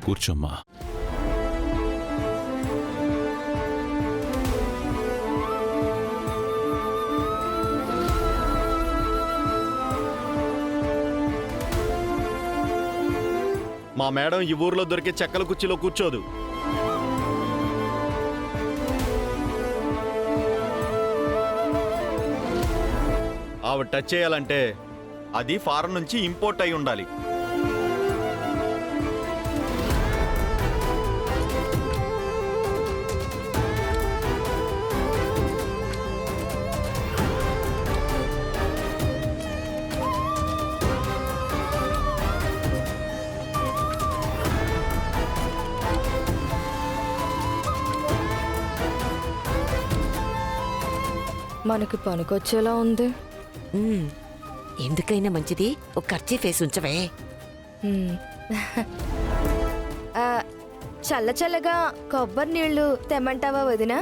కూర్చోమ్మా. మా మేడం ఈ ఊర్లో దొరికే చెక్కల కుర్చీలో కూర్చోదు. ఆవిడ టచ్ చేయాలంటే అది ఫారెన్ నుంచి ఇంపోర్ట్ అయి ఉండాలి. మనకి పనికొచ్చేలా ఉంది. ఎందుకైనా మంచిది ఒక ఖర్చీ ఫేస్ ఉంచవే. చల్ల చల్లగా కొబ్బరి నీళ్లు తెమ్మంటావా వదినా?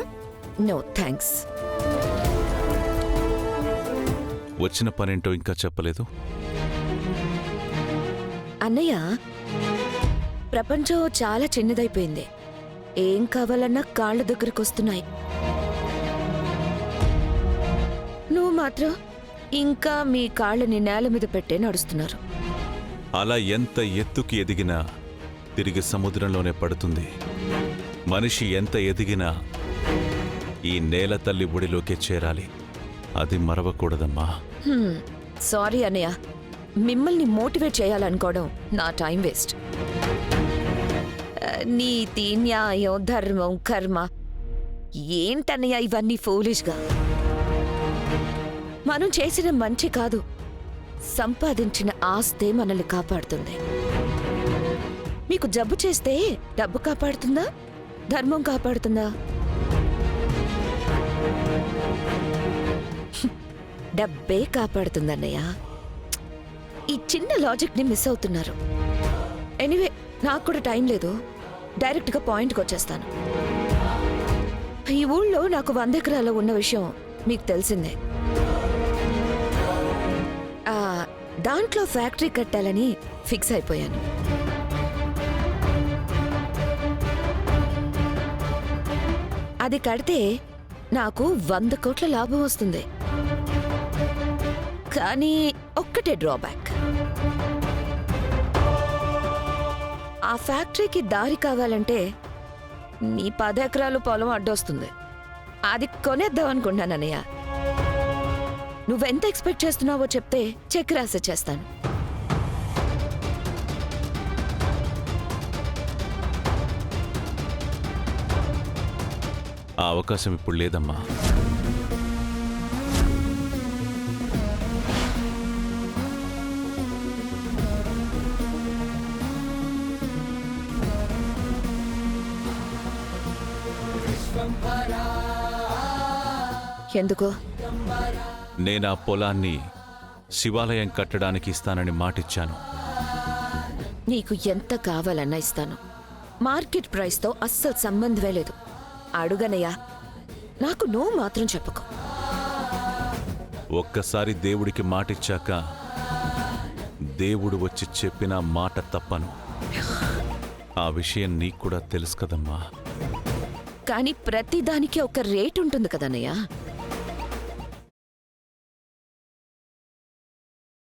No thanks. వచ్చిన పనేంటో ఇంకా చెప్పలేదు. అన్నయ్య, ప్రపంచం చాలా చిన్నదైపోయింది. ఏం కావాలన్నా కాళ్ళ దగ్గరకు వస్తున్నాయి. నువ్వు మాత్రం ఇంకా మీ కాళ్ళని నేల మీద పెట్టే నడుస్తున్నారు. అలా ఎంత ఎత్తుకి ఎదిగినా తిరిగి సముద్రంలోనే పడుతుంది. మనిషి ఎంత ఎదిగినా ఈ నేల తల్లి ఒడిలోకే చేరాలి. అది మరవకూడదమ్మా. సారీ అన్నయ్య, మిమ్మల్ని మోటివేట్ చేయాలనుకోవడం నా టైం వేస్ట్. నీతి, న్యాయం, ధర్మం, కర్మ ఏంటన్నయ్య ఇవన్నీ ఫూలిష్గా? మనం చేసిన మంచి కాదు, సంపాదించిన ఆస్తే మనల్ని కాపాడుతుంది. మీకు జబ్బు చేస్తే డబ్బు కాపాడుతుందా, ధర్మం కాపాడుతుందా? డబ్బే కాపాడుతుందన్నయ్య. ఈ చిన్న లాజిక్ని మిస్ అవుతున్నారు. ఎనీవే, నాకు కూడా టైం లేదు. డైరెక్ట్గా పాయింట్కి వచ్చేస్తాను. ఈ ఊళ్ళో నాకు 100 ఎకరాలు ఉన్న విషయం మీకు తెలిసిందే. దాంట్లో ఫ్యాక్టరీ కట్టాలని ఫిక్స్ అయిపోయాను. అది కడితే నాకు 100 కోట్ల లాభం వస్తుంది. కానీ ఒక్కటే డ్రాబ్యాక్. ఆ ఫ్యాక్టరీకి దారి కావాలంటే నీ 10 ఎకరాలు పొలం అడ్డొస్తుంది. అది కొనేద్దాం అనుకున్నానన్నయ్య. నువ్వెంత ఎక్స్పెక్ట్ చేస్తున్నావో చెప్తే చెక్ రాసి చేస్తాను. ఆ అవకాశం ఇప్పుడు లేదమ్మా. ఎందుకో? నేనా పొలాన్ని శివాలయం కట్టడానికి ఇస్తానని మాటిచ్చాను. నీకు ఎంత కావాలన్నా ఇస్తాను. మార్కెట్ ప్రైస్తో అస్సలు సంబంధమే లేదు. అడుగనయ్యా, నాకు నో మాత్రం చెప్పకు. ఒక్కసారి దేవుడికి మాటిచ్చాక దేవుడు వచ్చి చెప్పిన మాట తప్పను. ఆ విషయం నీకు కూడా తెలుసు కదమ్మా. కానీ ప్రతిదానికి ఒక రేట్ ఉంటుంది కదన్నయ్యా.